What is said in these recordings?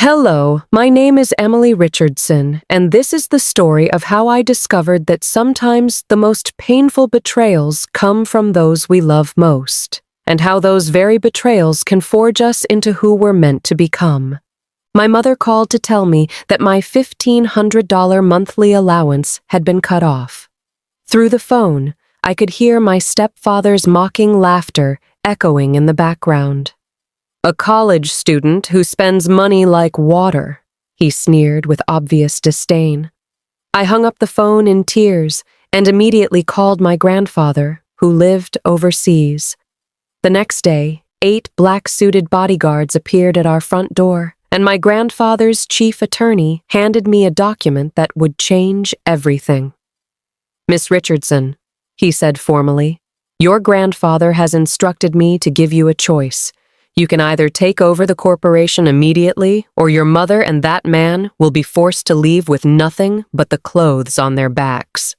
Hello, my name is Emily Richardson, and this is the story of how I discovered that sometimes the most painful betrayals come from those we love most, and how those very betrayals can forge us into who we're meant to become. My mother called to tell me that my $1,500 monthly allowance had been cut off. Through the phone, I could hear my stepfather's mocking laughter echoing in the background. "A college student who spends money like water," he sneered with obvious disdain. I hung up the phone in tears and immediately called my grandfather, who lived overseas. The next day, 8 black-suited bodyguards appeared at our front door, and my grandfather's chief attorney handed me a document that would change everything. "Miss Richardson," he said formally, "your grandfather has instructed me to give you a choice. You can either take over the corporation immediately, or your mother and that man will be forced to leave with nothing but the clothes on their backs."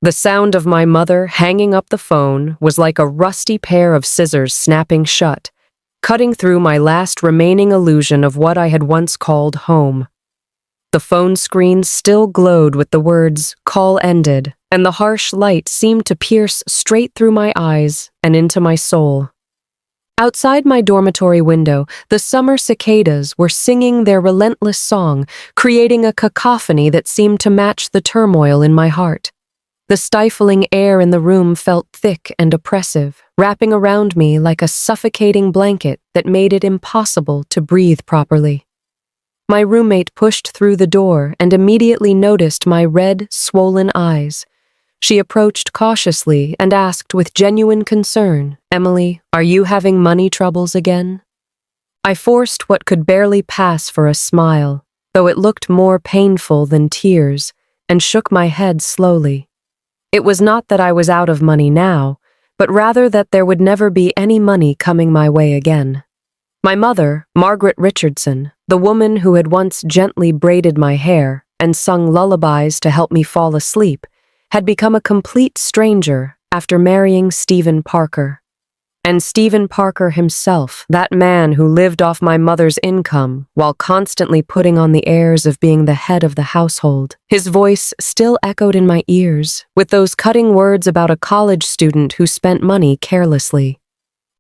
The sound of my mother hanging up the phone was like a rusty pair of scissors snapping shut, cutting through my last remaining illusion of what I had once called home. The phone screen still glowed with the words, "Call ended," and the harsh light seemed to pierce straight through my eyes and into my soul. Outside my dormitory window, the summer cicadas were singing their relentless song, creating a cacophony that seemed to match the turmoil in my heart. The stifling air in the room felt thick and oppressive, wrapping around me like a suffocating blanket that made it impossible to breathe properly. My roommate pushed through the door and immediately noticed my red, swollen eyes. She approached cautiously and asked with genuine concern, "Emily, are you having money troubles again?" I forced what could barely pass for a smile, though it looked more painful than tears, and shook my head slowly. It was not that I was out of money now, but rather that there would never be any money coming my way again. My mother, Margaret Richardson, the woman who had once gently braided my hair and sung lullabies to help me fall asleep, had become a complete stranger after marrying Stephen Parker. And Stephen Parker himself, that man who lived off my mother's income while constantly putting on the airs of being the head of the household, his voice still echoed in my ears with those cutting words about a college student who spent money carelessly.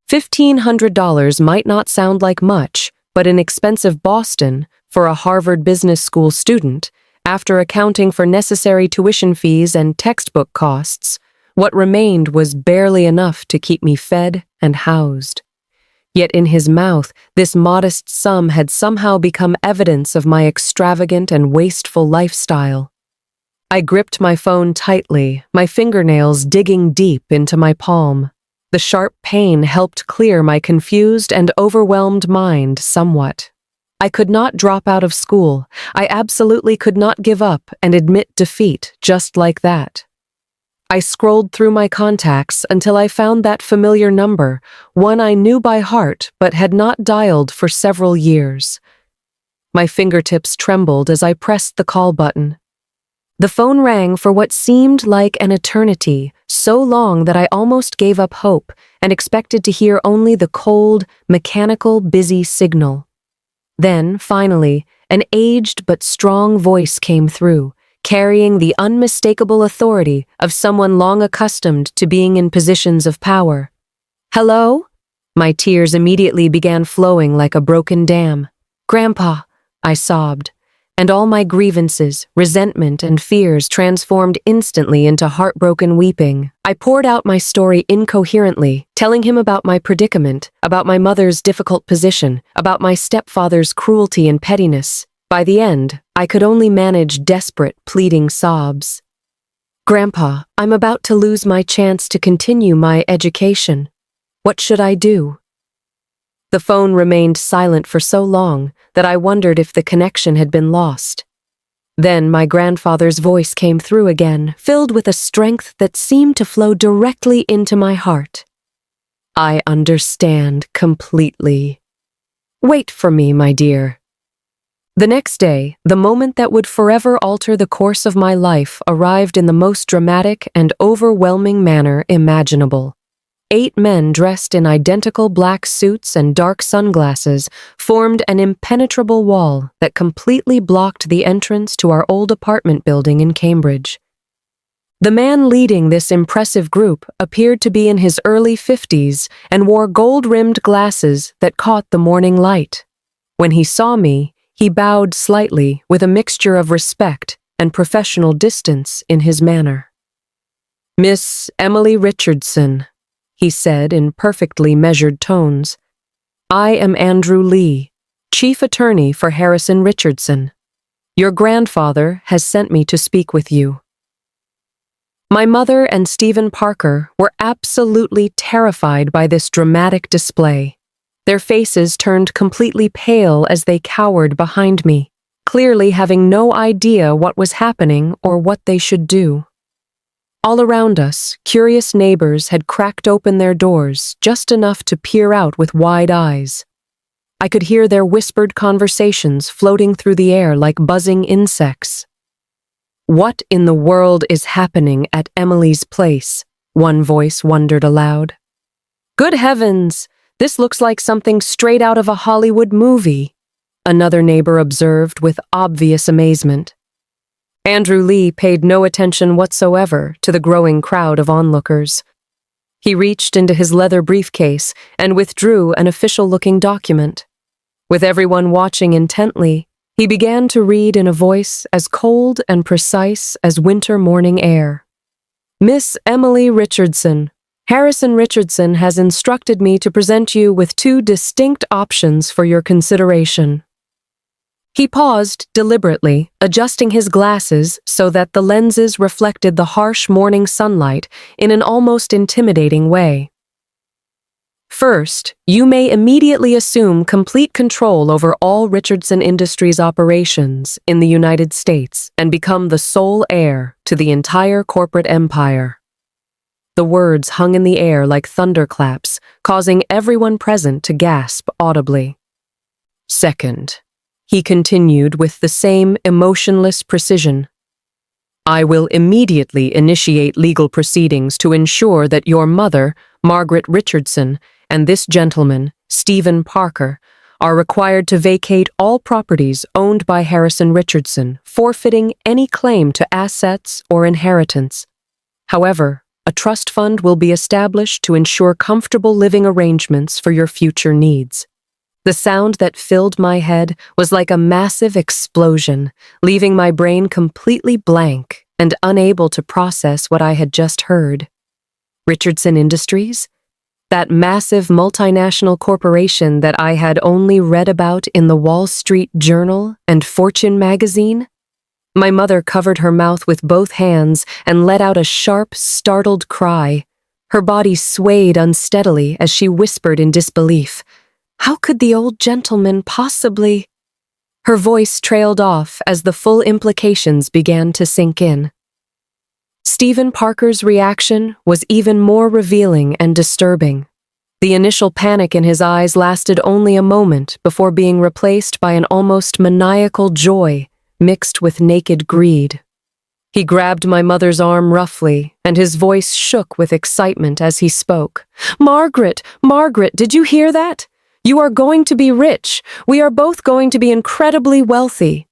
$1,500 might not sound like much, but in expensive Boston, for a Harvard Business School student, after accounting for necessary tuition fees and textbook costs, what remained was barely enough to keep me fed and housed. Yet in his mouth, this modest sum had somehow become evidence of my extravagant and wasteful lifestyle. I gripped my phone tightly, my fingernails digging deep into my palm. The sharp pain helped clear my confused and overwhelmed mind somewhat. I could not drop out of school. I absolutely could not give up and admit defeat just like that. I scrolled through my contacts until I found that familiar number, one I knew by heart but had not dialed for several years. My fingertips trembled as I pressed the call button. The phone rang for what seemed like an eternity, so long that I almost gave up hope and expected to hear only the cold, mechanical, busy signal. Then, finally, an aged but strong voice came through, carrying the unmistakable authority of someone long accustomed to being in positions of power. "Hello?" My tears immediately began flowing like a broken dam. "Grandpa," I sobbed, and all my grievances, resentment, and fears transformed instantly into heartbroken weeping. I poured out my story incoherently, telling him about my predicament, about my mother's difficult position, about my stepfather's cruelty and pettiness. By the end, I could only manage desperate, pleading sobs. "Grandpa, I'm about to lose my chance to continue my education. What should I do?" The phone remained silent for so long that I wondered if the connection had been lost. Then my grandfather's voice came through again, filled with a strength that seemed to flow directly into my heart. "I understand completely. Wait for me, my dear." The next day, the moment that would forever alter the course of my life arrived in the most dramatic and overwhelming manner imaginable. 8 men dressed in identical black suits and dark sunglasses formed an impenetrable wall that completely blocked the entrance to our old apartment building in Cambridge. The man leading this impressive group appeared to be in his early 50s and wore gold-rimmed glasses that caught the morning light. When he saw me, he bowed slightly with a mixture of respect and professional distance in his manner. "Miss Emily Richardson," he said in perfectly measured tones. "I am Andrew Lee, Chief Attorney for Harrison Richardson. Your grandfather has sent me to speak with you." My mother and Stephen Parker were absolutely terrified by this dramatic display. Their faces turned completely pale as they cowered behind me, clearly having no idea what was happening or what they should do. All around us, curious neighbors had cracked open their doors just enough to peer out with wide eyes. I could hear their whispered conversations floating through the air like buzzing insects. "What in the world is happening at Emily's place?" one voice wondered aloud. "Good heavens, this looks like something straight out of a Hollywood movie," another neighbor observed with obvious amazement. Andrew Lee paid no attention whatsoever to the growing crowd of onlookers. He reached into his leather briefcase and withdrew an official-looking document. With everyone watching intently, he began to read in a voice as cold and precise as winter morning air. "Miss Emily Richardson, Harrison Richardson has instructed me to present you with 2 distinct options for your consideration." He paused deliberately, adjusting his glasses so that the lenses reflected the harsh morning sunlight in an almost intimidating way. "First, you may immediately assume complete control over all Richardson Industries operations in the United States and become the sole heir to the entire corporate empire." The words hung in the air like thunderclaps, causing everyone present to gasp audibly. "Second," he continued with the same emotionless precision, "I will immediately initiate legal proceedings to ensure that your mother, Margaret Richardson, and this gentleman, Stephen Parker, are required to vacate all properties owned by Harrison Richardson, forfeiting any claim to assets or inheritance. However, a trust fund will be established to ensure comfortable living arrangements for your future needs." The sound that filled my head was like a massive explosion, leaving my brain completely blank and unable to process what I had just heard. Richardson Industries? That massive multinational corporation that I had only read about in the Wall Street Journal and Fortune magazine? My mother covered her mouth with both hands and let out a sharp, startled cry. Her body swayed unsteadily as she whispered in disbelief, "How could the old gentleman possibly—" Her voice trailed off as the full implications began to sink in. Stephen Parker's reaction was even more revealing and disturbing. The initial panic in his eyes lasted only a moment before being replaced by an almost maniacal joy mixed with naked greed. He grabbed my mother's arm roughly, and his voice shook with excitement as he spoke. Margaret, did you hear that? You are going to be rich. We are both going to be incredibly wealthy."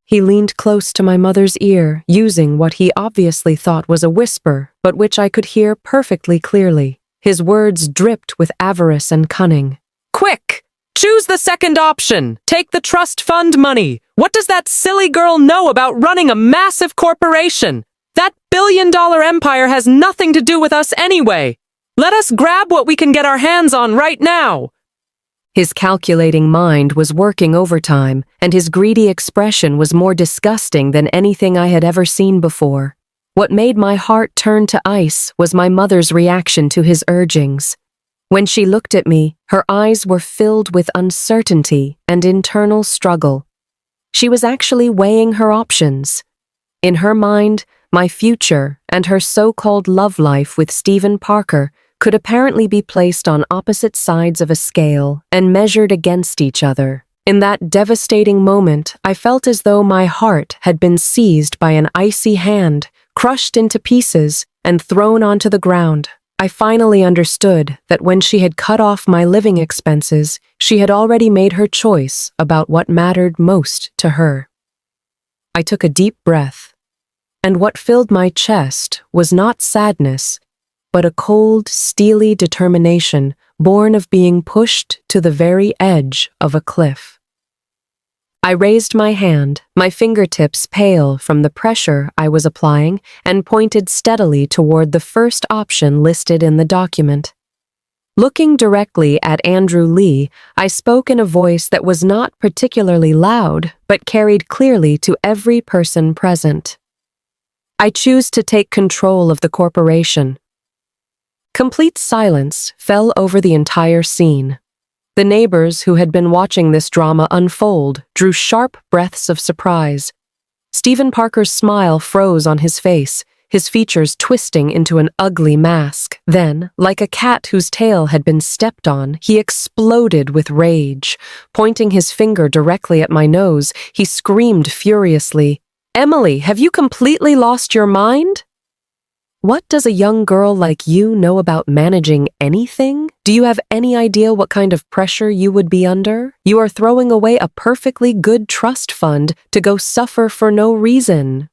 He leaned close to my mother's ear, using what he obviously thought was a whisper, but which I could hear perfectly clearly. His words dripped with avarice and cunning. "Quick! Choose the second option! Take the trust fund money! What does that silly girl know about running a massive corporation? That billion-dollar empire has nothing to do with us anyway! Let us grab what we can get our hands on right now!" His calculating mind was working overtime, and his greedy expression was more disgusting than anything I had ever seen before. What made my heart turn to ice was my mother's reaction to his urgings. When she looked at me, her eyes were filled with uncertainty and internal struggle. She was actually weighing her options. In her mind, my future and her so-called love life with Stephen Parker could apparently be placed on opposite sides of a scale and measured against each other. In that devastating moment, I felt as though my heart had been seized by an icy hand, crushed into pieces, and thrown onto the ground. I finally understood that when she had cut off my living expenses, she had already made her choice about what mattered most to her. I took a deep breath, and what filled my chest was not sadness, but a cold, steely determination born of being pushed to the very edge of a cliff. I raised my hand, my fingertips pale from the pressure I was applying, and pointed steadily toward the first option listed in the document. Looking directly at Andrew Lee, I spoke in a voice that was not particularly loud, but carried clearly to every person present. I choose to take control of the corporation. Complete silence fell over the entire scene. The neighbors who had been watching this drama unfold drew sharp breaths of surprise. Stephen Parker's smile froze on his face, his features twisting into an ugly mask. Then, like a cat whose tail had been stepped on, he exploded with rage. Pointing his finger directly at my nose, he screamed furiously, "Emily, have you completely lost your mind? What does a young girl like you know about managing anything? Do you have any idea what kind of pressure you would be under? You are throwing away a perfectly good trust fund to go suffer for no reason."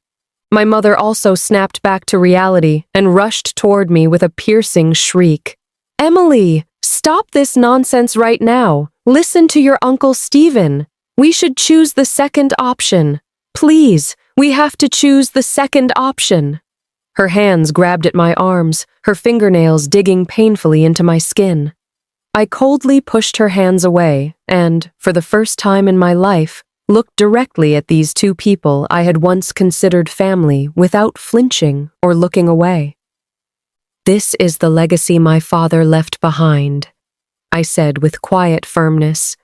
My mother also snapped back to reality and rushed toward me with a piercing shriek. "Emily, stop this nonsense right now. Listen to your Uncle Stephen. We should choose the second option. Please, we have to choose the second option." Her hands grabbed at my arms, her fingernails digging painfully into my skin. I coldly pushed her hands away and, for the first time in my life, looked directly at these two people I had once considered family without flinching or looking away. "This is the legacy my father left behind," I said with quiet firmness.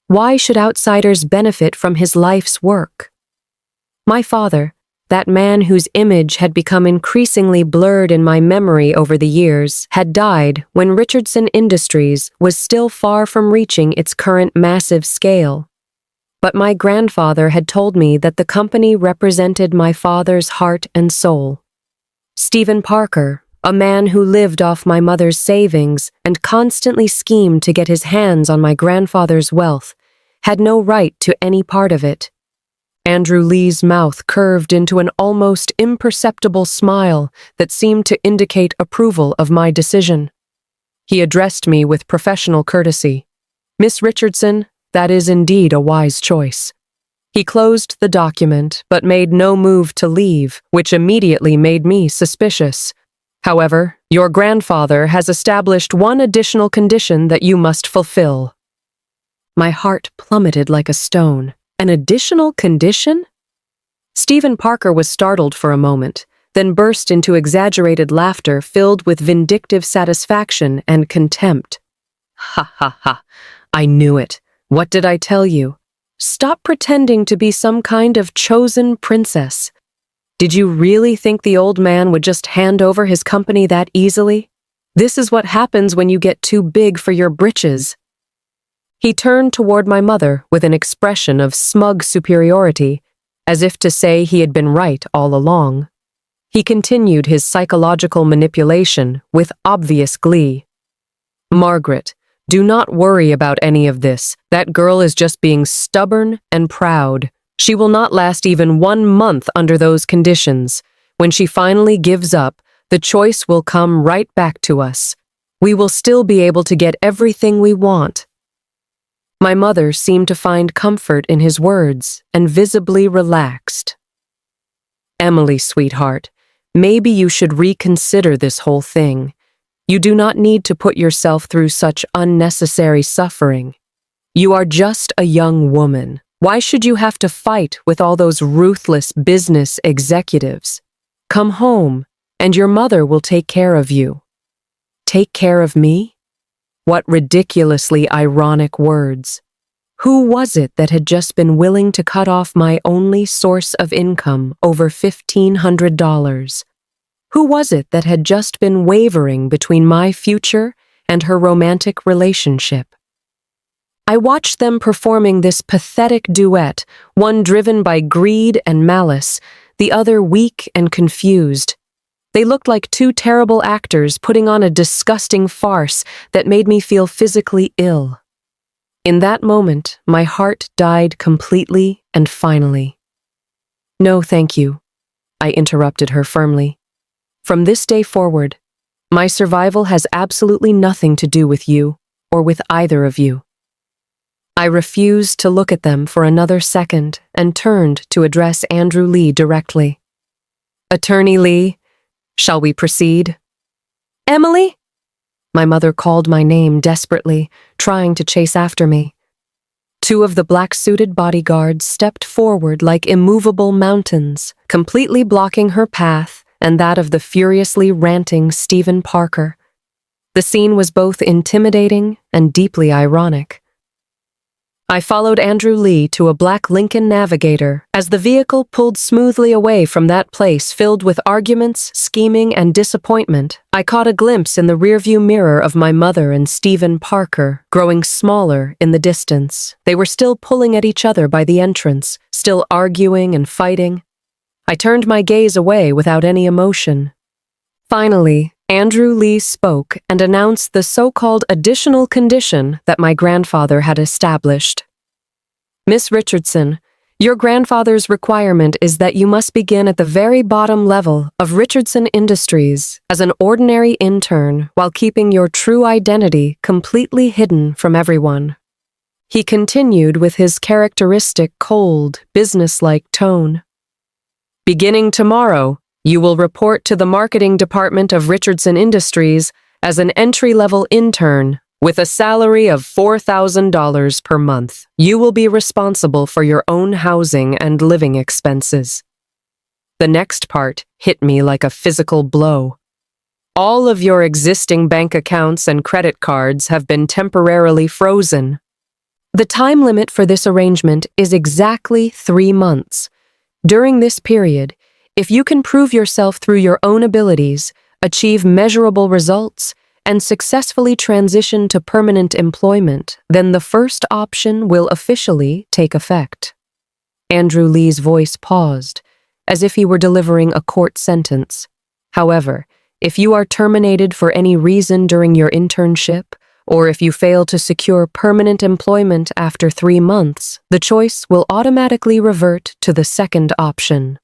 "Why should outsiders benefit from his life's work?" My father, that man whose image had become increasingly blurred in my memory over the years, had died when Richardson Industries was still far from reaching its current massive scale. But my grandfather had told me that the company represented my father's heart and soul. Stephen Parker, a man who lived off my mother's savings and constantly schemed to get his hands on my grandfather's wealth, had no right to any part of it. Andrew Lee's mouth curved into an almost imperceptible smile that seemed to indicate approval of my decision. He addressed me with professional courtesy. "Miss Richardson, that is indeed a wise choice." He closed the document, but made no move to leave, which immediately made me suspicious. "However, your grandfather has established one additional condition that you must fulfill." My heart plummeted like a stone. An additional condition? Stephen Parker was startled for a moment, then burst into exaggerated laughter filled with vindictive satisfaction and contempt. "Ha ha ha, I knew it. What did I tell you? Stop pretending to be some kind of chosen princess. Did you really think the old man would just hand over his company that easily? This is what happens when you get too big for your britches." He turned toward my mother with an expression of smug superiority, as if to say he had been right all along. He continued his psychological manipulation with obvious glee. "Margaret, do not worry about any of this. That girl is just being stubborn and proud. She will not last even 1 month under those conditions. When she finally gives up, the choice will come right back to us. We will still be able to get everything we want." My mother seemed to find comfort in his words and visibly relaxed. "Emily, sweetheart, maybe you should reconsider this whole thing. You do not need to put yourself through such unnecessary suffering. You are just a young woman. Why should you have to fight with all those ruthless business executives? Come home, and your mother will take care of you." Take care of me? What ridiculously ironic words. Who was it that had just been willing to cut off my only source of income over $1,500? Who was it that had just been wavering between my future and her romantic relationship? I watched them performing this pathetic duet, one driven by greed and malice, the other weak and confused. They looked like two terrible actors putting on a disgusting farce that made me feel physically ill. In that moment, my heart died completely and finally. "No, thank you," I interrupted her firmly. "From this day forward, my survival has absolutely nothing to do with you or with either of you." I refused to look at them for another second and turned to address Andrew Lee directly. "Attorney Lee, shall we proceed?" "Emily?" My mother called my name desperately, trying to chase after me. Two of the black-suited bodyguards stepped forward like immovable mountains, completely blocking her path and that of the furiously ranting Stephen Parker. The scene was both intimidating and deeply ironic. I followed Andrew Lee to a black Lincoln Navigator as the vehicle pulled smoothly away from that place filled with arguments, scheming, and disappointment. I caught a glimpse in the rearview mirror of my mother and Stephen Parker, growing smaller in the distance. They were still pulling at each other by the entrance, still arguing and fighting. I turned my gaze away without any emotion. Finally, Andrew Lee spoke and announced the so-called additional condition that my grandfather had established. "Miss Richardson, your grandfather's requirement is that you must begin at the very bottom level of Richardson Industries as an ordinary intern while keeping your true identity completely hidden from everyone." He continued with his characteristic cold, businesslike tone. "Beginning tomorrow, you will report to the marketing department of Richardson Industries as an entry-level intern with a salary of $4,000 per month. You will be responsible for your own housing and living expenses." The next part hit me like a physical blow. "All of your existing bank accounts and credit cards have been temporarily frozen." The time limit for this arrangement is exactly 3 months. During this period, if you can prove yourself through your own abilities, achieve measurable results, and successfully transition to permanent employment, then the first option will officially take effect. Andrew Lee's voice paused, as if he were delivering a court sentence. "However, if you are terminated for any reason during your internship, or if you fail to secure permanent employment after 3 months, the choice will automatically revert to the second option.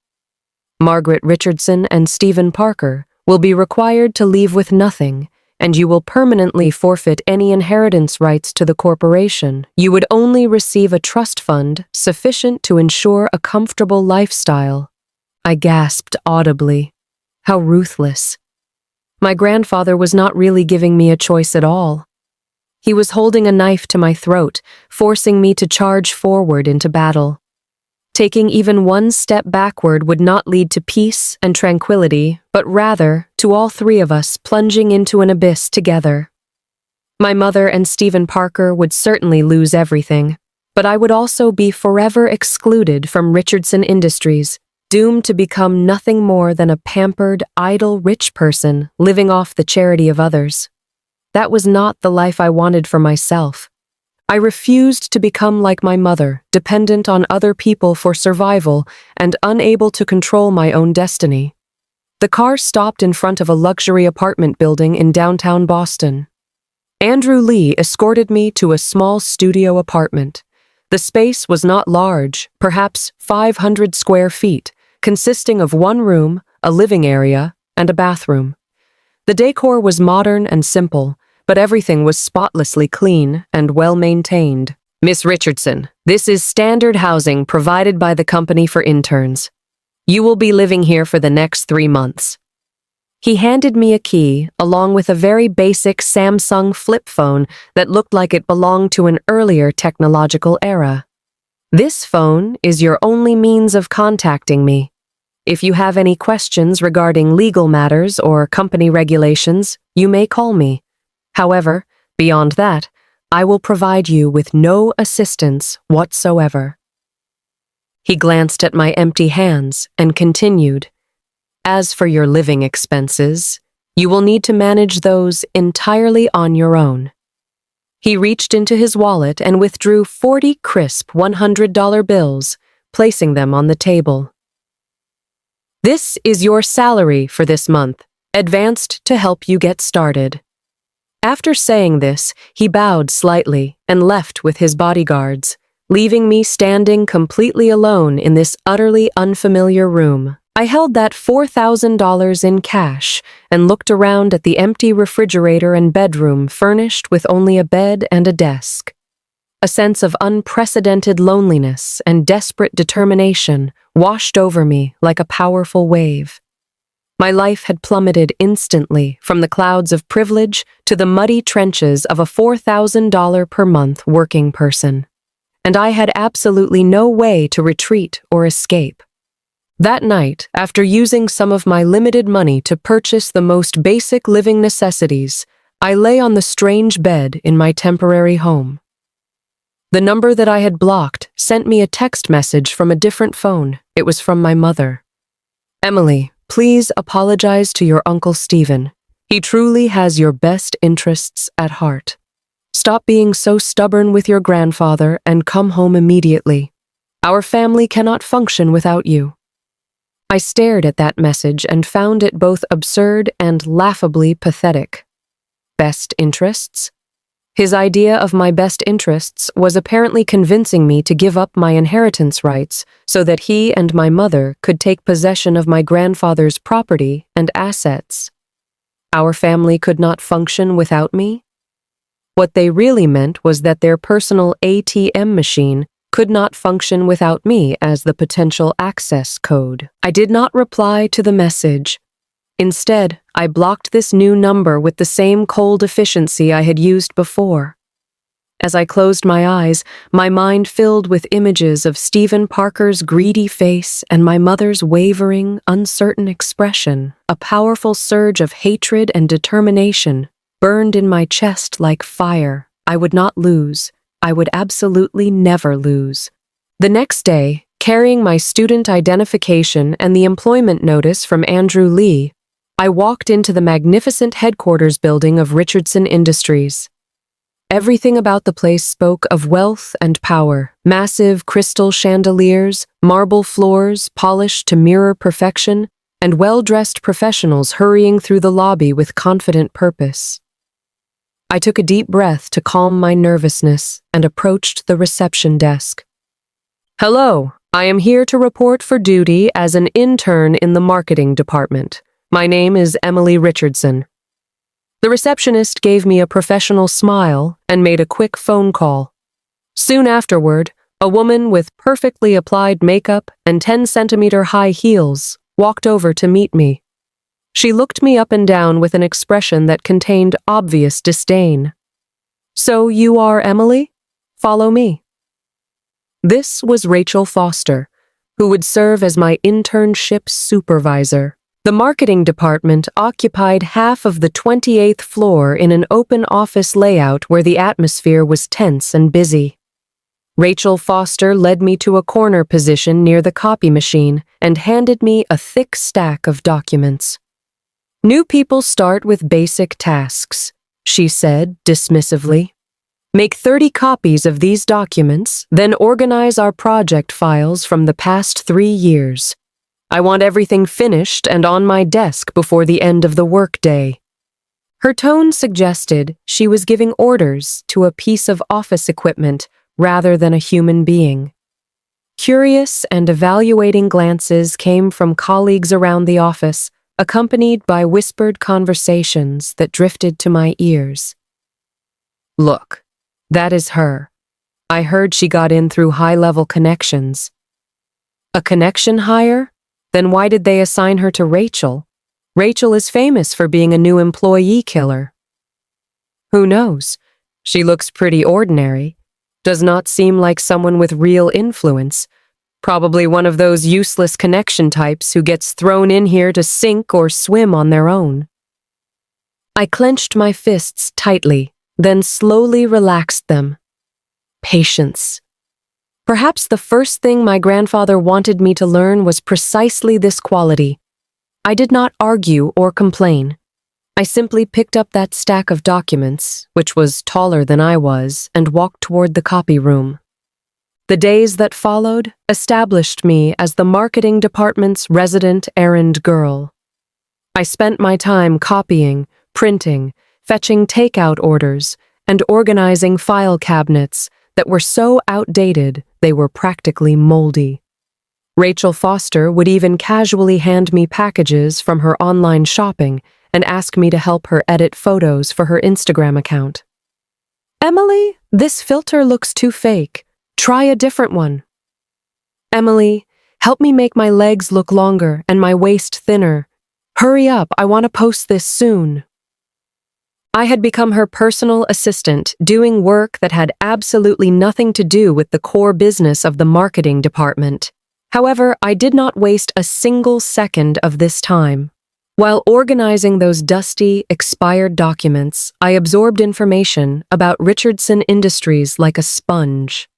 Margaret Richardson and Stephen Parker will be required to leave with nothing, and you will permanently forfeit any inheritance rights to the corporation. You would only receive a trust fund sufficient to ensure a comfortable lifestyle." I gasped audibly. How ruthless. My grandfather was not really giving me a choice at all. He was holding a knife to my throat, forcing me to charge forward into battle. Taking even one step backward would not lead to peace and tranquility, but rather to all three of us plunging into an abyss together. My mother and Stephen Parker would certainly lose everything, but I would also be forever excluded from Richardson Industries, doomed to become nothing more than a pampered, idle rich person living off the charity of others. That was not the life I wanted for myself. I refused to become like my mother, dependent on other people for survival and unable to control my own destiny. The car stopped in front of a luxury apartment building in downtown Boston. Andrew Lee escorted me to a small studio apartment. The space was not large, perhaps 500 square feet, consisting of one room, a living area, and a bathroom. The decor was modern and simple, but everything was spotlessly clean and well-maintained. "Miss Richardson, this is standard housing provided by the company for interns. You will be living here for the next 3 months." He handed me a key, along with a very basic Samsung flip phone that looked like it belonged to an earlier technological era. "This phone is your only means of contacting me. If you have any questions regarding legal matters or company regulations, you may call me. However, beyond that, I will provide you with no assistance whatsoever." He glanced at my empty hands and continued, "As for your living expenses, you will need to manage those entirely on your own." He reached into his wallet and withdrew 40 crisp $100 bills, placing them on the table. This is your salary for this month, advanced to help you get started. After saying this, he bowed slightly and left with his bodyguards, leaving me standing completely alone in this utterly unfamiliar room. I held that $4,000 in cash and looked around at the empty refrigerator and bedroom furnished with only a bed and a desk. A sense of unprecedented loneliness and desperate determination washed over me like a powerful wave. My life had plummeted instantly from the clouds of privilege to the muddy trenches of a $4,000 per month working person, and I had absolutely no way to retreat or escape. That night, after using some of my limited money to purchase the most basic living necessities, I lay on the strange bed in my temporary home. The number that I had blocked sent me a text message from a different phone. It was from my mother. "Emily, please apologize to your Uncle Stephen. He truly has your best interests at heart. Stop being so stubborn with your grandfather and come home immediately. Our family cannot function without you." I stared at that message and found it both absurd and laughably pathetic. Best interests? His idea of my best interests was apparently convincing me to give up my inheritance rights so that he and my mother could take possession of my grandfather's property and assets. Our family could not function without me? What they really meant was that their personal ATM machine could not function without me as the potential access code. I did not reply to the message. Instead, I blocked this new number with the same cold efficiency I had used before. As I closed my eyes, my mind filled with images of Stephen Parker's greedy face and my mother's wavering, uncertain expression. A powerful surge of hatred and determination burned in my chest like fire. I would not lose. I would absolutely never lose. The next day, carrying my student identification and the employment notice from Andrew Lee, I walked into the magnificent headquarters building of Richardson Industries. Everything about the place spoke of wealth and power: massive crystal chandeliers, marble floors polished to mirror perfection, and well-dressed professionals hurrying through the lobby with confident purpose. I took a deep breath to calm my nervousness and approached the reception desk. "Hello, I am here to report for duty as an intern in the marketing department. My name is Emily Richardson." The receptionist gave me a professional smile and made a quick phone call. Soon afterward, a woman with perfectly applied makeup and 10-centimeter high heels walked over to meet me. She looked me up and down with an expression that contained obvious disdain. "So you are Emily? Follow me." This was Rachel Foster, who would serve as my internship supervisor. The marketing department occupied half of the 28th floor in an open office layout where the atmosphere was tense and busy. Rachel Foster led me to a corner position near the copy machine and handed me a thick stack of documents. "New people start with basic tasks," she said dismissively. "Make 30 copies of these documents, then organize our project files from the past 3 years. I want everything finished and on my desk before the end of the workday." Her tone suggested she was giving orders to a piece of office equipment rather than a human being. Curious and evaluating glances came from colleagues around the office, accompanied by whispered conversations that drifted to my ears. "Look, that is her. I heard she got in through high-level connections." "A connection hire? Then why did they assign her to Rachel? Rachel is famous for being a new employee killer." "Who knows? She looks pretty ordinary. Does not seem like someone with real influence. Probably one of those useless connection types who gets thrown in here to sink or swim on their own." I clenched my fists tightly, then slowly relaxed them. Patience. Perhaps the first thing my grandfather wanted me to learn was precisely this quality. I did not argue or complain. I simply picked up that stack of documents, which was taller than I was, and walked toward the copy room. The days that followed established me as the marketing department's resident errand girl. I spent my time copying, printing, fetching takeout orders, and organizing file cabinets that were so outdated they were practically moldy. Rachel Foster would even casually hand me packages from her online shopping and ask me to help her edit photos for her Instagram account. "Emily, this filter looks too fake. Try a different one." "Emily, help me make my legs look longer and my waist thinner. Hurry up, I want to post this soon." I had become her personal assistant, doing work that had absolutely nothing to do with the core business of the marketing department. However, I did not waste a single second of this time. While organizing those dusty, expired documents, I absorbed information about Richardson Industries like a sponge.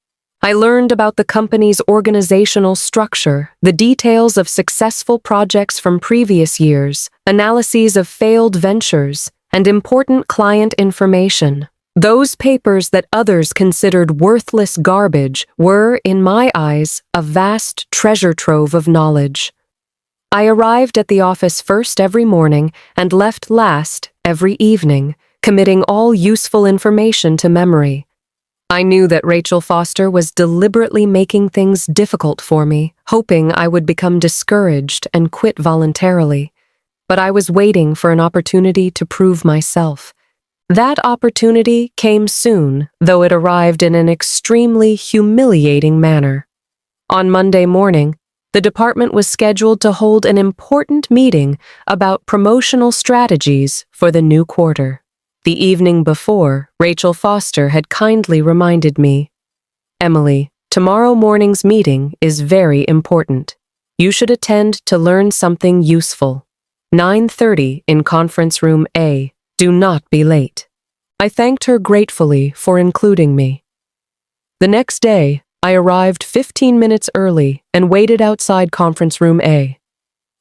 I learned about the company's organizational structure, the details of successful projects from previous years, analyses of failed ventures, and important client information. Those papers that others considered worthless garbage were, in my eyes, a vast treasure trove of knowledge. I arrived at the office first every morning and left last every evening, committing all useful information to memory. I knew that Rachel Foster was deliberately making things difficult for me, hoping I would become discouraged and quit voluntarily. But I was waiting for an opportunity to prove myself. That opportunity came soon, though it arrived in an extremely humiliating manner. On Monday morning, the department was scheduled to hold an important meeting about promotional strategies for the new quarter. The evening before, Rachel Foster had kindly reminded me, "Emily, tomorrow morning's meeting is very important. You should attend to learn something useful. 9:30 in conference room A. Do not be late." I thanked her gratefully for including me. The next day, I arrived 15 minutes early and waited outside conference room A.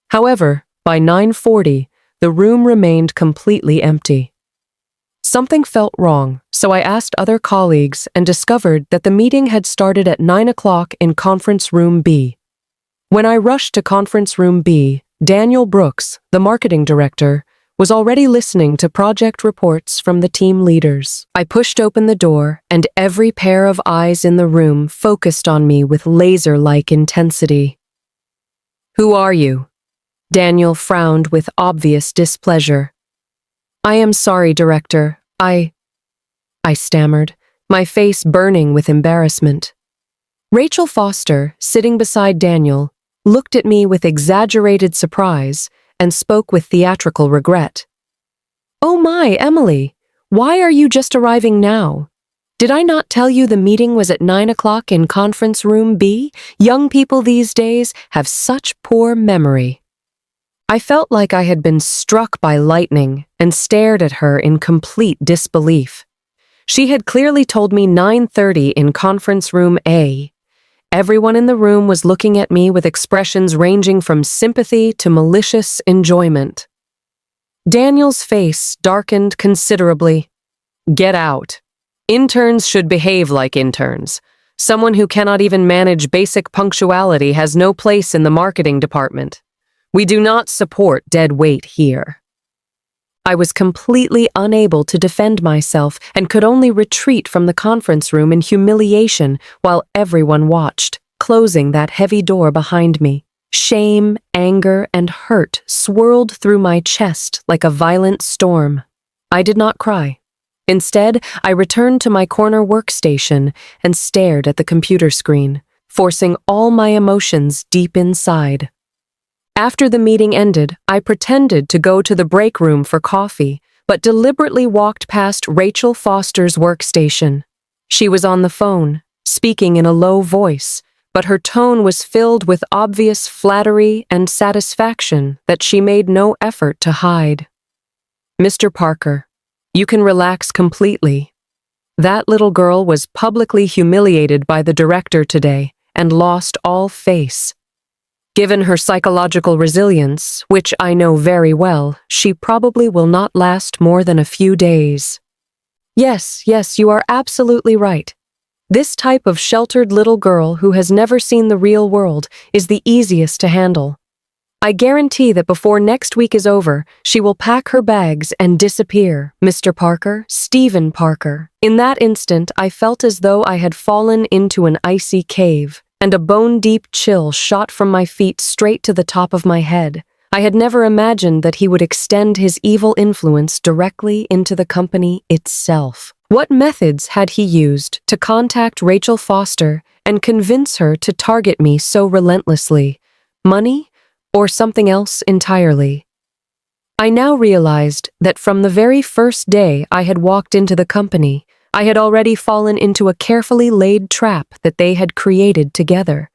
However, by 9:40, the room remained completely empty. Something felt wrong, so I asked other colleagues and discovered that the meeting had started at 9 o'clock in conference room B. When I rushed to conference room B, Daniel Brooks, the marketing director, was already listening to project reports from the team leaders. I pushed open the door, and every pair of eyes in the room focused on me with laser-like intensity. "Who are you?" Daniel frowned with obvious displeasure. "I am sorry, Director. I stammered, my face burning with embarrassment. Rachel Foster, sitting beside Daniel, looked at me with exaggerated surprise and spoke with theatrical regret. "Oh my, Emily, why are you just arriving now? Did I not tell you the meeting was at 9 o'clock in conference room B? Young people these days have such poor memory." I felt like I had been struck by lightning and stared at her in complete disbelief. She had clearly told me 9:30 in conference room A. Everyone in the room was looking at me with expressions ranging from sympathy to malicious enjoyment. Daniel's face darkened considerably. "Get out. Interns should behave like interns. Someone who cannot even manage basic punctuality has no place in the marketing department. We do not support dead weight here." I was completely unable to defend myself and could only retreat from the conference room in humiliation while everyone watched, closing that heavy door behind me. Shame, anger, and hurt swirled through my chest like a violent storm. I did not cry. Instead, I returned to my corner workstation and stared at the computer screen, forcing all my emotions deep inside. After the meeting ended, I pretended to go to the break room for coffee, but deliberately walked past Rachel Foster's workstation. She was on the phone, speaking in a low voice, but her tone was filled with obvious flattery and satisfaction that she made no effort to hide. "Mr. Parker, you can relax completely. That little girl was publicly humiliated by the director today and lost all face. Given her psychological resilience, which I know very well, she probably will not last more than a few days." Yes, you are absolutely right. This type of sheltered little girl who has never seen the real world is the easiest to handle. I guarantee that before next week is over, she will pack her bags and disappear. Mr. Parker, Stephen Parker. In that instant, I felt as though I had fallen into an icy cave, and a bone-deep chill shot from my feet straight to the top of my head. I had never imagined that he would extend his evil influence directly into the company itself. What methods had he used to contact Rachel Foster and convince her to target me so relentlessly? Money? Or something else entirely? I now realized that from the very first day I had walked into the company, I had already fallen into a carefully laid trap that they had created together.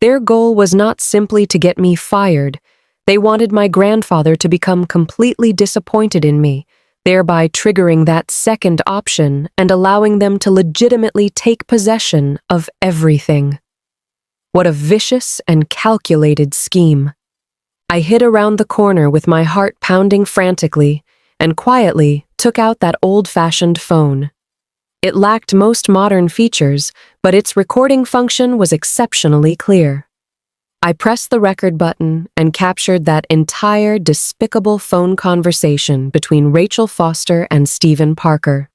Their goal was not simply to get me fired. They wanted my grandfather to become completely disappointed in me, thereby triggering that second option and allowing them to legitimately take possession of everything. What a vicious and calculated scheme. I hid around the corner with my heart pounding frantically and quietly took out that old-fashioned phone. It lacked most modern features, but its recording function was exceptionally clear. I pressed the record button and captured that entire despicable phone conversation between Rachel Foster and Stephen Parker.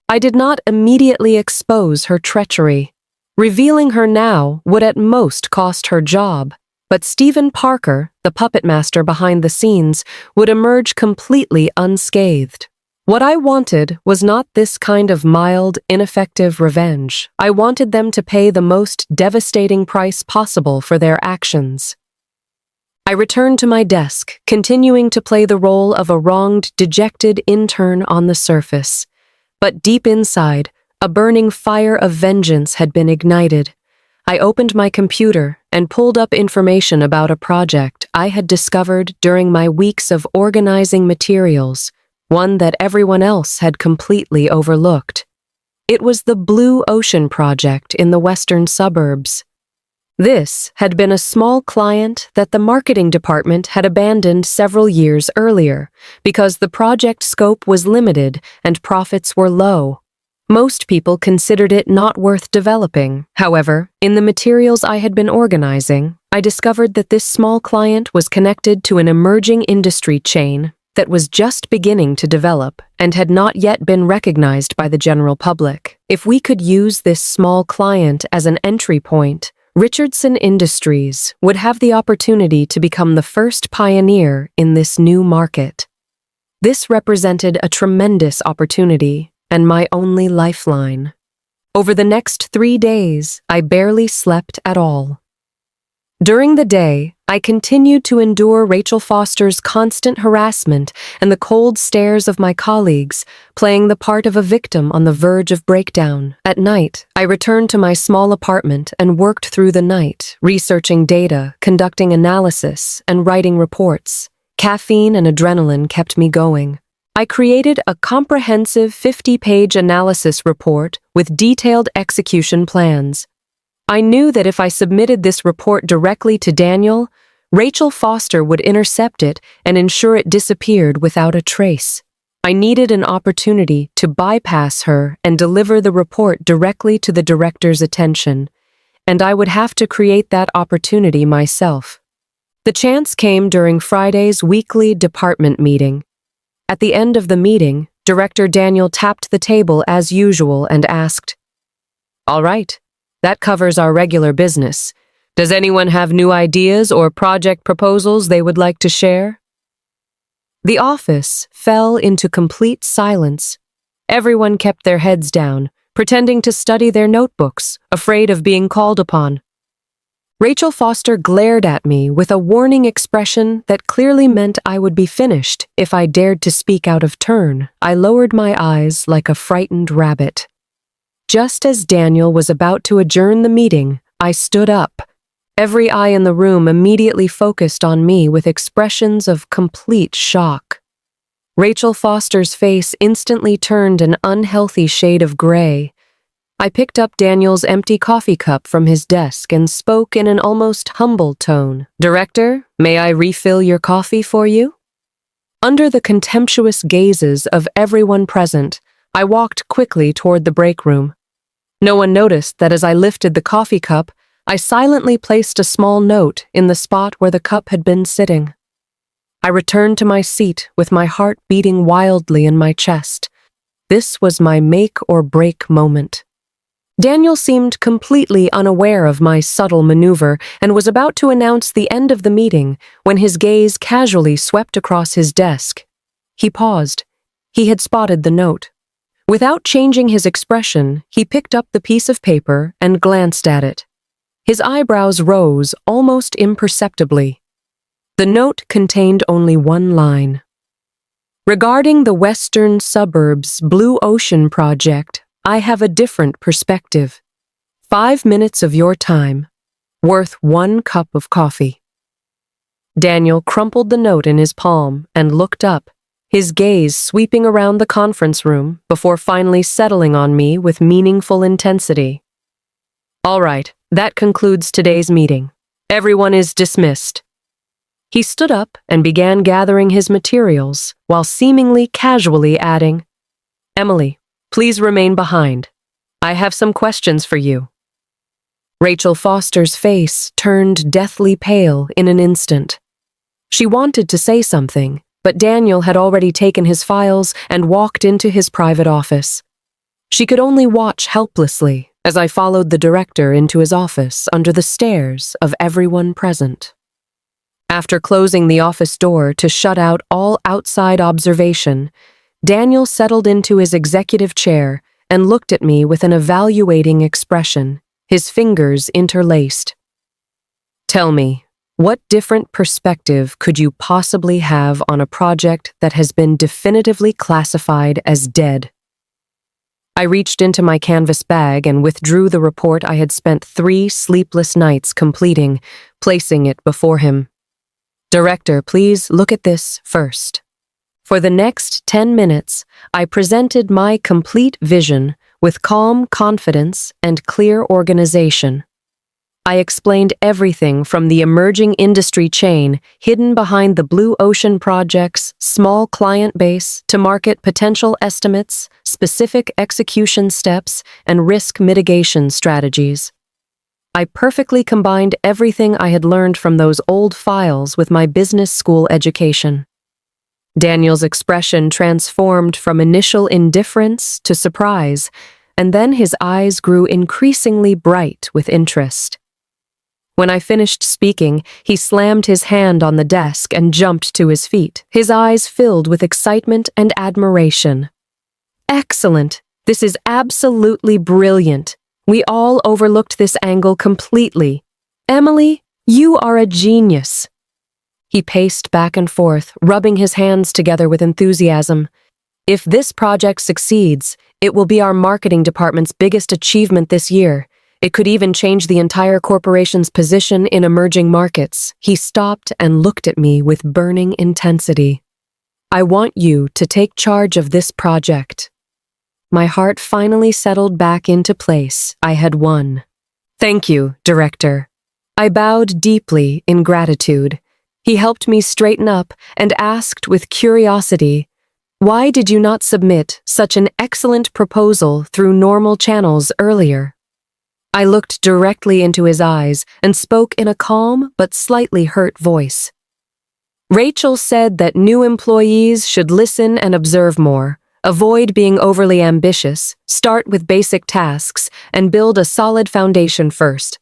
I did not immediately expose her treachery. Revealing her now would at most cost her job. But Stephen Parker, the puppet master behind the scenes, would emerge completely unscathed. What I wanted was not this kind of mild, ineffective revenge. I wanted them to pay the most devastating price possible for their actions. I returned to my desk, continuing to play the role of a wronged, dejected intern on the surface. But deep inside, a burning fire of vengeance had been ignited. I opened my computer and pulled up information about a project I had discovered during my weeks of organizing materials, one that everyone else had completely overlooked. It was the Blue Ocean Project in the western suburbs. This had been a small client that the marketing department had abandoned several years earlier because the project scope was limited and profits were low. Most people considered it not worth developing. However, in the materials I had been organizing, I discovered that this small client was connected to an emerging industry chain that was just beginning to develop and had not yet been recognized by the general public. If we could use this small client as an entry point, Richardson Industries would have the opportunity to become the first pioneer in this new market. This represented a tremendous opportunity and my only lifeline. Over the next 3 days, I barely slept at all. During the day, I continued to endure Rachel Foster's constant harassment and the cold stares of my colleagues, playing the part of a victim on the verge of breakdown. At night, I returned to my small apartment and worked through the night, researching data, conducting analysis, and writing reports. Caffeine and adrenaline kept me going. I created a comprehensive 50-page analysis report with detailed execution plans. I knew that if I submitted this report directly to Daniel, Rachel Foster would intercept it and ensure it disappeared without a trace. I needed an opportunity to bypass her and deliver the report directly to the director's attention, and I would have to create that opportunity myself. The chance came during Friday's weekly department meeting. At the end of the meeting, Director Daniel tapped the table as usual and asked, "All right, that covers our regular business. Does anyone have new ideas or project proposals they would like to share?" The office fell into complete silence. Everyone kept their heads down, pretending to study their notebooks, afraid of being called upon. Rachel Foster glared at me with a warning expression that clearly meant I would be finished if I dared to speak out of turn. I lowered my eyes like a frightened rabbit. Just as Daniel was about to adjourn the meeting, I stood up. Every eye in the room immediately focused on me with expressions of complete shock. Rachel Foster's face instantly turned an unhealthy shade of gray. I picked up Daniel's empty coffee cup from his desk and spoke in an almost humble tone. "Director, may I refill your coffee for you?" Under the contemptuous gazes of everyone present, I walked quickly toward the break room. No one noticed that as I lifted the coffee cup, I silently placed a small note in the spot where the cup had been sitting. I returned to my seat with my heart beating wildly in my chest. This was my make or break moment. Daniel seemed completely unaware of my subtle maneuver and was about to announce the end of the meeting when his gaze casually swept across his desk. He paused. He had spotted the note. Without changing his expression, he picked up the piece of paper and glanced at it. His eyebrows rose almost imperceptibly. The note contained only one line. Regarding the Western Suburbs Blue Ocean Project, I have a different perspective. 5 minutes of your time, worth 1 cup of coffee. Daniel crumpled the note in his palm and looked up, his gaze sweeping around the conference room before finally settling on me with meaningful intensity. All right, that concludes today's meeting. Everyone is dismissed. He stood up and began gathering his materials while seemingly casually adding, Emily, please remain behind. I have some questions for you. Rachel Foster's face turned deathly pale in an instant. She wanted to say something, but Daniel had already taken his files and walked into his private office. She could only watch helplessly as I followed the director into his office under the stares of everyone present. After closing the office door to shut out all outside observation, Daniel settled into his executive chair and looked at me with an evaluating expression, his fingers interlaced. Tell me, what different perspective could you possibly have on a project that has been definitively classified as dead? I reached into my canvas bag and withdrew the report I had spent 3 sleepless nights completing, placing it before him. Director, please look at this first. For the next 10 minutes, I presented my complete vision with calm confidence and clear organization. I explained everything from the emerging industry chain hidden behind the Blue Ocean Project's small client base to market potential estimates, specific execution steps, and risk mitigation strategies. I perfectly combined everything I had learned from those old files with my business school education. Daniel's expression transformed from initial indifference to surprise, and then his eyes grew increasingly bright with interest. When I finished speaking, he slammed his hand on the desk and jumped to his feet, his eyes filled with excitement and admiration. Excellent! This is absolutely brilliant. We all overlooked this angle completely. Emily, you are a genius. He paced back and forth, rubbing his hands together with enthusiasm. If this project succeeds, it will be our marketing department's biggest achievement this year. It could even change the entire corporation's position in emerging markets. He stopped and looked at me with burning intensity. I want you to take charge of this project. My heart finally settled back into place. I had won. Thank you, Director. I bowed deeply in gratitude. He helped me straighten up and asked with curiosity, why did you not submit such an excellent proposal through normal channels earlier? I looked directly into his eyes and spoke in a calm but slightly hurt voice. Rachel said that new employees should listen and observe more, avoid being overly ambitious, start with basic tasks, and build a solid foundation first.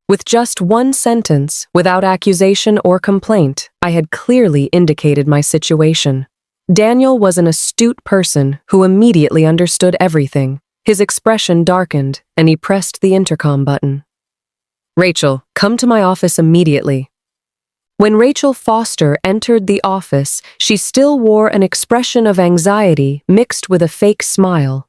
With just one sentence, without accusation or complaint, I had clearly indicated my situation. Daniel was an astute person who immediately understood everything. His expression darkened, and he pressed the intercom button. Rachel, come to my office immediately. When Rachel Foster entered the office, she still wore an expression of anxiety mixed with a fake smile.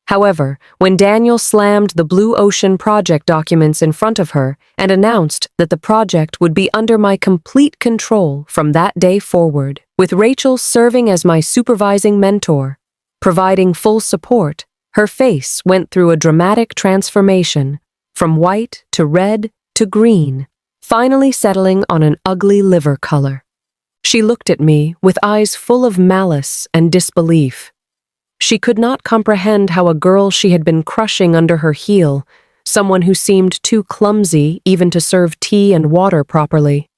However, when Daniel slammed the Blue Ocean Project documents in front of her and announced that the project would be under my complete control from that day forward, with Rachel serving as my supervising mentor, providing full support, her face went through a dramatic transformation, from white to red to green, finally settling on an ugly liver color. She looked at me with eyes full of malice and disbelief. She could not comprehend how a girl she had been crushing under her heel, someone who seemed too clumsy even to serve tea and water properly,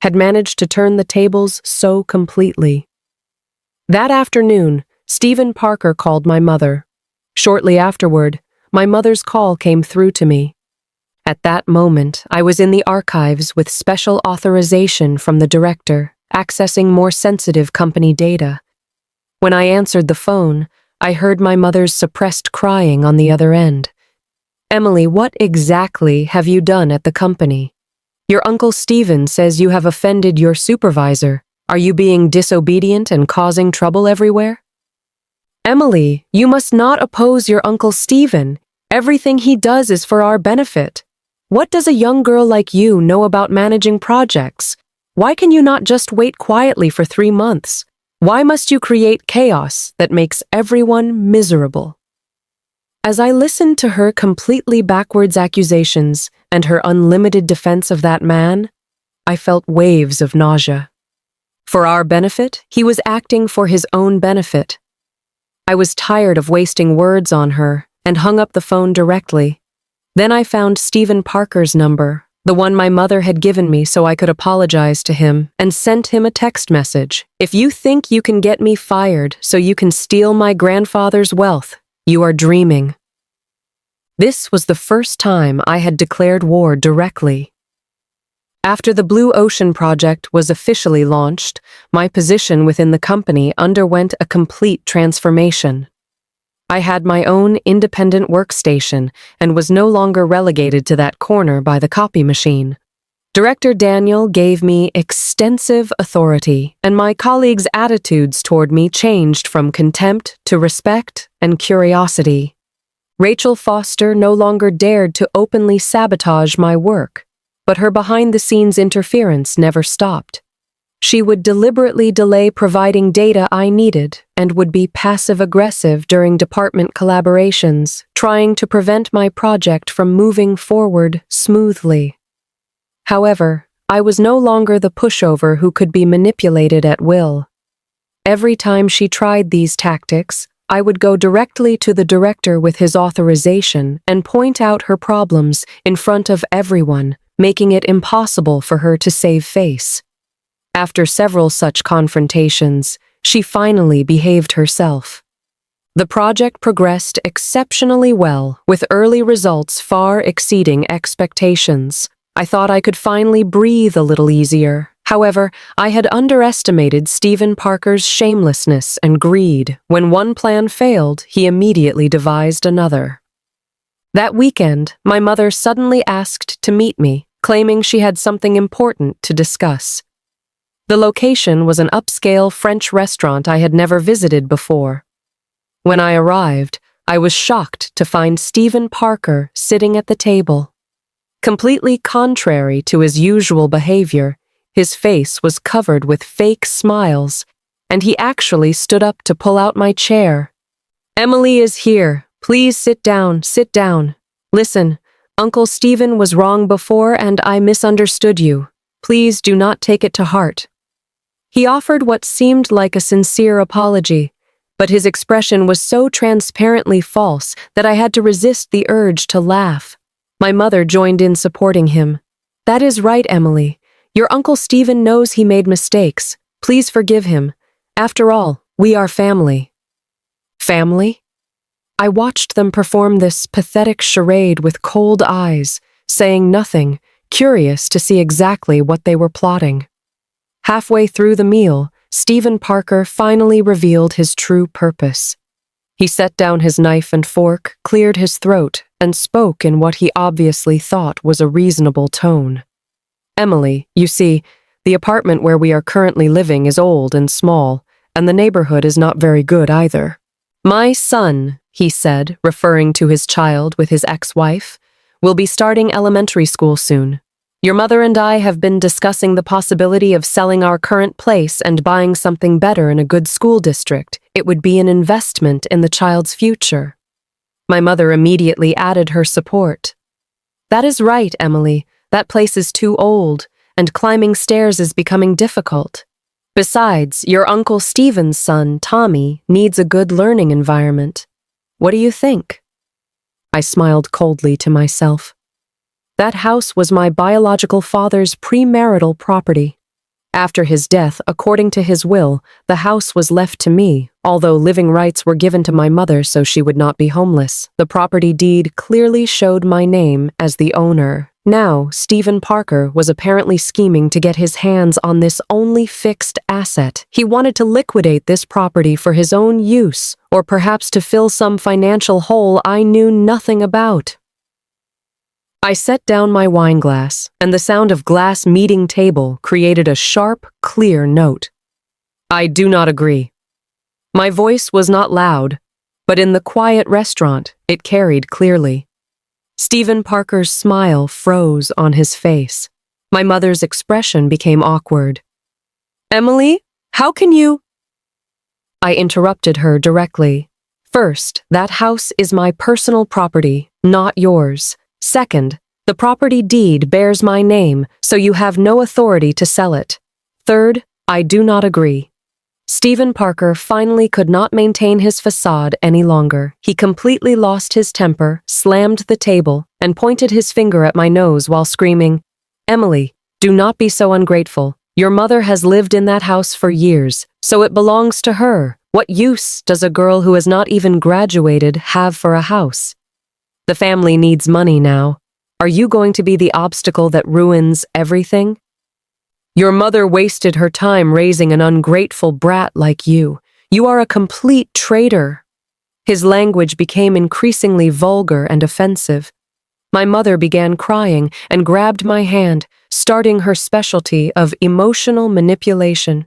had managed to turn the tables so completely. That afternoon, Stephen Parker called my mother. Shortly afterward, my mother's call came through to me. At that moment, I was in the archives with special authorization from the director, accessing more sensitive company data. When I answered the phone, I heard my mother's suppressed crying on the other end. "Emily, what exactly have you done at the company? Your Uncle Stephen says you have offended your supervisor. Are you being disobedient and causing trouble everywhere?" "Emily, you must not oppose your Uncle Stephen. Everything he does is for our benefit. What does a young girl like you know about managing projects? Why can you not just wait quietly for 3 months? Why must you create chaos that makes everyone miserable?" As I listened to her completely backwards accusations and her unlimited defense of that man, I felt waves of nausea. For our benefit, he was acting for his own benefit. I was tired of wasting words on her and hung up the phone directly. Then I found Stephen Parker's number, the one my mother had given me so I could apologize to him, and sent him a text message. "If you think you can get me fired so you can steal my grandfather's wealth, you are dreaming." This was the first time I had declared war directly. After the Blue Ocean Project was officially launched, my position within the company underwent a complete transformation. I had my own independent workstation and was no longer relegated to that corner by the copy machine. Director Daniel gave me extensive authority, and my colleagues' attitudes toward me changed from contempt to respect and curiosity. Rachel Foster no longer dared to openly sabotage my work, but her behind-the-scenes interference never stopped. She would deliberately delay providing data I needed and would be passive-aggressive during department collaborations, trying to prevent my project from moving forward smoothly. However, I was no longer the pushover who could be manipulated at will. Every time she tried these tactics, I would go directly to the director with his authorization and point out her problems in front of everyone, making it impossible for her to save face. After several such confrontations, she finally behaved herself. The project progressed exceptionally well, with early results far exceeding expectations. I thought I could finally breathe a little easier. However, I had underestimated Stephen Parker's shamelessness and greed. When one plan failed, he immediately devised another. That weekend, my mother suddenly asked to meet me, claiming she had something important to discuss. The location was an upscale French restaurant I had never visited before. When I arrived, I was shocked to find Stephen Parker sitting at the table. Completely contrary to his usual behavior, his face was covered with fake smiles, and he actually stood up to pull out my chair. "Emily is here. Please sit down, sit down. Listen, Uncle Stephen was wrong before and I misunderstood you. Please do not take it to heart." He offered what seemed like a sincere apology, but his expression was so transparently false that I had to resist the urge to laugh. My mother joined in supporting him. "That is right, Emily. Your Uncle Stephen knows he made mistakes. Please forgive him. After all, we are family." Family? I watched them perform this pathetic charade with cold eyes, saying nothing, curious to see exactly what they were plotting. Halfway through the meal, Stephen Parker finally revealed his true purpose. He set down his knife and fork, cleared his throat, and spoke in what he obviously thought was a reasonable tone. "Emily, you see, the apartment where we are currently living is old and small, and the neighborhood is not very good either. My son," he said, referring to his child with his ex-wife, "will be starting elementary school soon. Your mother and I have been discussing the possibility of selling our current place and buying something better in a good school district. It would be an investment in the child's future." My mother immediately added her support. "That is right, Emily. That place is too old, and climbing stairs is becoming difficult. Besides, your Uncle Stephen's son, Tommy, needs a good learning environment. What do you think? I smiled coldly to myself. That house was my biological father's premarital property. After his death, according to his will, the house was left to me, although living rights were given to my mother so she would not be homeless. The property deed clearly showed my name as the owner. Now, Stephen Parker was apparently scheming to get his hands on this only fixed asset. He wanted to liquidate this property for his own use, or perhaps to fill some financial hole I knew nothing about. I set down my wine glass, and the sound of glass meeting table created a sharp, clear note. I do not agree. My voice was not loud, but in the quiet restaurant, it carried clearly. Stephen Parker's smile froze on his face. My mother's expression became awkward. Emily, how can you? I interrupted her directly. First, that house is my personal property, not yours. Second, the property deed bears my name, so you have no authority to sell it. Third, I do not agree. Stephen Parker finally could not maintain his facade any longer. He completely lost his temper, slammed the table, and pointed his finger at my nose while screaming, Emily, do not be so ungrateful. Your mother has lived in that house for years, so it belongs to her. What use does a girl who has not even graduated have for a house? The family needs money now. Are you going to be the obstacle that ruins everything? Your mother wasted her time raising an ungrateful brat like you. You are a complete traitor. His language became increasingly vulgar and offensive. My mother began crying and grabbed my hand, starting her specialty of emotional manipulation.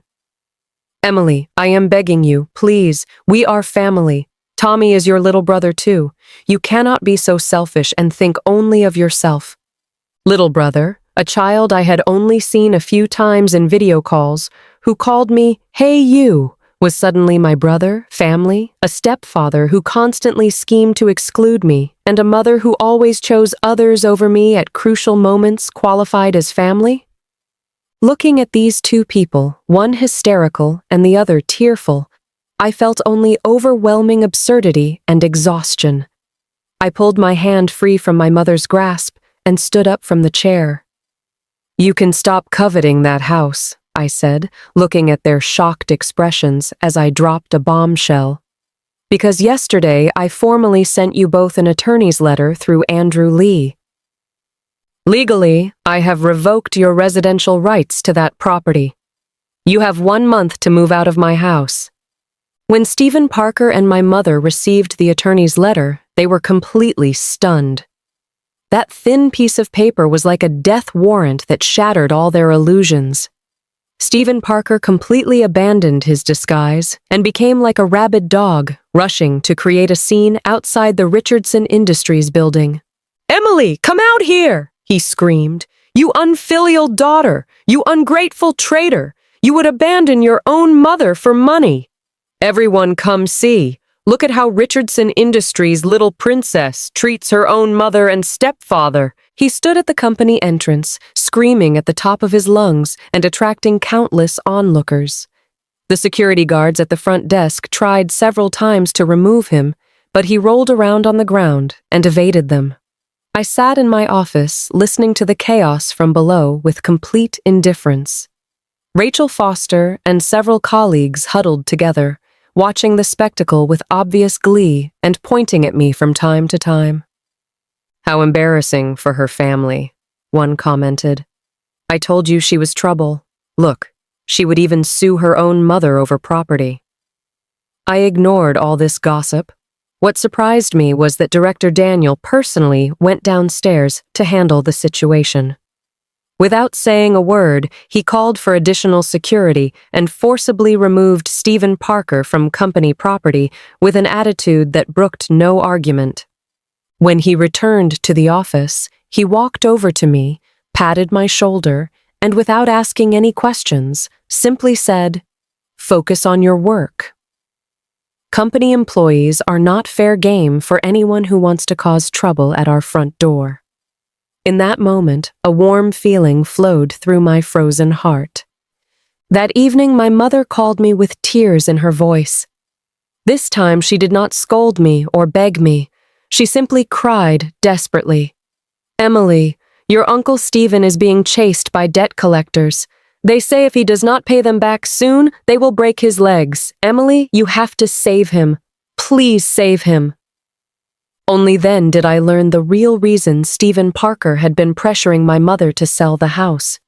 Emily, I am begging you, please, we are family. Tommy is your little brother too. You cannot be so selfish and think only of yourself. Little brother, a child I had only seen a few times in video calls, who called me, "Hey you," was suddenly my brother, family, a stepfather who constantly schemed to exclude me, and a mother who always chose others over me at crucial moments qualified as family? Looking at these two people, one hysterical and the other tearful, I felt only overwhelming absurdity and exhaustion. I pulled my hand free from my mother's grasp and stood up from the chair. You can stop coveting that house, I said, looking at their shocked expressions as I dropped a bombshell. Because yesterday I formally sent you both an attorney's letter through Andrew Lee. Legally, I have revoked your residential rights to that property. You have 1 month to move out of my house. When Stephen Parker and my mother received the attorney's letter, they were completely stunned. That thin piece of paper was like a death warrant that shattered all their illusions. Stephen Parker completely abandoned his disguise and became like a rabid dog, rushing to create a scene outside the Richardson Industries building. Emily, come out here! He screamed. You unfilial daughter! You ungrateful traitor! You would abandon your own mother for money! Everyone come see. Look at how Richardson Industries' little princess treats her own mother and stepfather. He stood at the company entrance, screaming at the top of his lungs and attracting countless onlookers. The security guards at the front desk tried several times to remove him, but he rolled around on the ground and evaded them. I sat in my office, listening to the chaos from below with complete indifference. Rachel Foster and several colleagues huddled together, watching the spectacle with obvious glee and pointing at me from time to time. How embarrassing for her family, one commented. I told you she was trouble. Look, she would even sue her own mother over property. I ignored all this gossip. What surprised me was that Director Daniel personally went downstairs to handle the situation. Without saying a word, he called for additional security and forcibly removed Stephen Parker from company property with an attitude that brooked no argument. When he returned to the office, he walked over to me, patted my shoulder, and without asking any questions, simply said, "Focus on your work." Company employees are not fair game for anyone who wants to cause trouble at our front door. In that moment, a warm feeling flowed through my frozen heart. That evening, my mother called me with tears in her voice. This time, she did not scold me or beg me. She simply cried desperately. "Emily, your Uncle Stephen is being chased by debt collectors. They say if he does not pay them back soon, they will break his legs. Emily, you have to save him. Please save him." Only then did I learn the real reason Stephen Parker had been pressuring my mother to sell the house.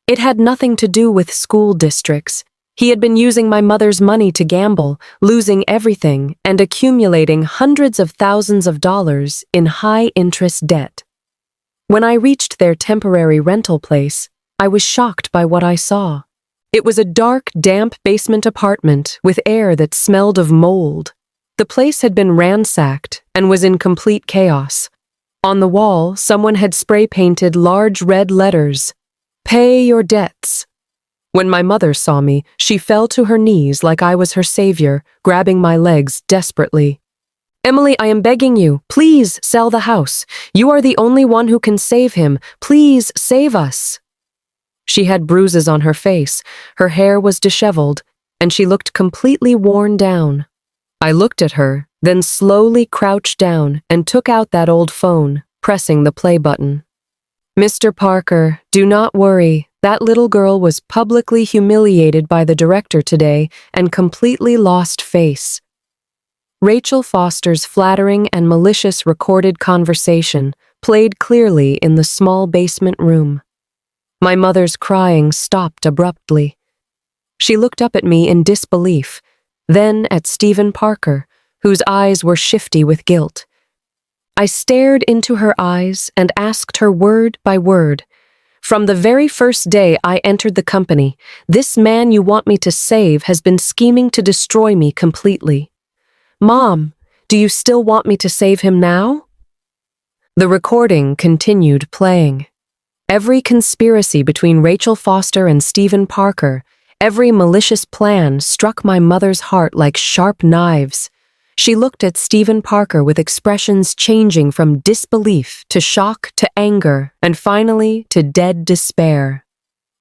It had nothing to do with school districts. He had been using my mother's money to gamble, losing everything, and accumulating hundreds of thousands of dollars in high-interest debt. When I reached their temporary rental place, I was shocked by what I saw. It was a dark, damp basement apartment with air that smelled of mold. The place had been ransacked and was in complete chaos. On the wall, someone had spray-painted large red letters, "Pay your debts." When my mother saw me, she fell to her knees like I was her savior, grabbing my legs desperately. "Emily, I am begging you, please sell the house. You are the only one who can save him. Please save us." She had bruises on her face, her hair was disheveled, and she looked completely worn down. I looked at her, then slowly crouched down and took out that old phone, pressing the play button. "Mr. Parker, do not worry. That little girl was publicly humiliated by the director today and completely lost face." Rachel Foster's flattering and malicious recorded conversation played clearly in the small basement room. My mother's crying stopped abruptly. She looked up at me in disbelief, then at Stephen Parker, whose eyes were shifty with guilt. I stared into her eyes and asked her word by word, "From the very first day I entered the company, this man you want me to save has been scheming to destroy me completely. Mom, do you still want me to save him now?" The recording continued playing. Every conspiracy between Rachel Foster and Stephen Parker, every malicious plan struck my mother's heart like sharp knives. She looked at Stephen Parker with expressions changing from disbelief to shock to anger and finally to dead despair.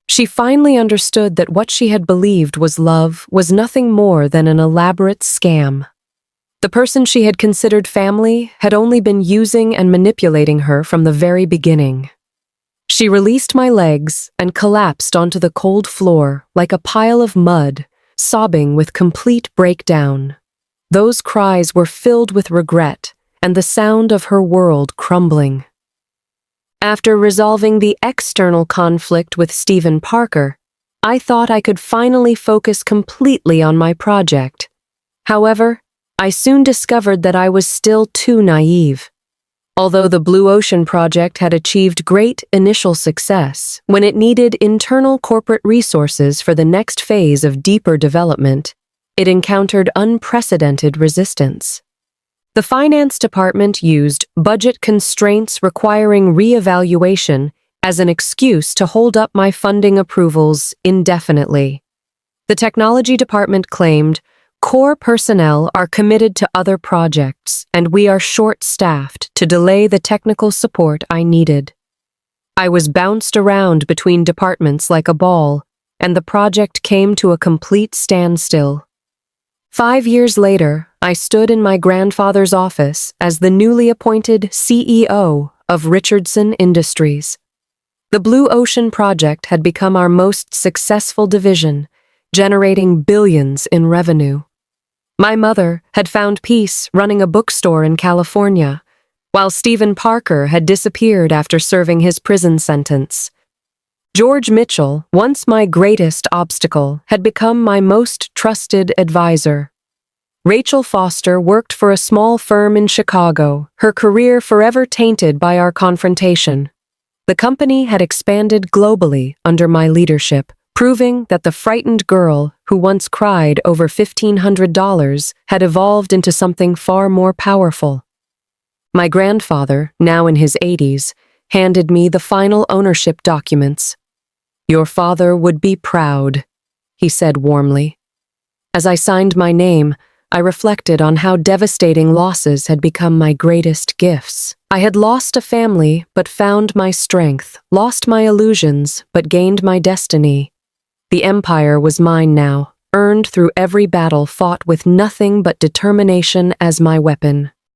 She finally understood that what she had believed was love was nothing more than an elaborate scam. The person she had considered family had only been using and manipulating her from the very beginning. She released my legs and collapsed onto the cold floor like a pile of mud, sobbing with complete breakdown. Those cries were filled with regret and the sound of her world crumbling. After resolving the external conflict with Stephen Parker, I thought I could finally focus completely on my project. However, I soon discovered that I was still too naive. Although the Blue Ocean Project had achieved great initial success, when it needed internal corporate resources for the next phase of deeper development, it encountered unprecedented resistance. The finance department used budget constraints requiring re-evaluation as an excuse to hold up my funding approvals indefinitely. The technology department claimed, "Core personnel are committed to other projects, and we are short-staffed to delay the technical support I needed." I was bounced around between departments like a ball, and the project came to a complete standstill. 5 years later, I stood in my grandfather's office as the newly appointed CEO of Richardson Industries. The Blue Ocean Project had become our most successful division, generating billions in revenue. My mother had found peace running a bookstore in California, while Stephen Parker had disappeared after serving his prison sentence. George Mitchell, once my greatest obstacle, had become my most trusted advisor. Rachel Foster worked for a small firm in Chicago, her career forever tainted by our confrontation. The company had expanded globally under my leadership, proving that the frightened girl who once cried over $1,500 had evolved into something far more powerful. My grandfather, now in his 80s, handed me the final ownership documents. "Your father would be proud," he said warmly. As I signed my name, I reflected on how devastating losses had become my greatest gifts. I had lost a family, but found my strength, lost my illusions, but gained my destiny. The empire was mine now, earned through every battle fought with nothing but determination as my weapon.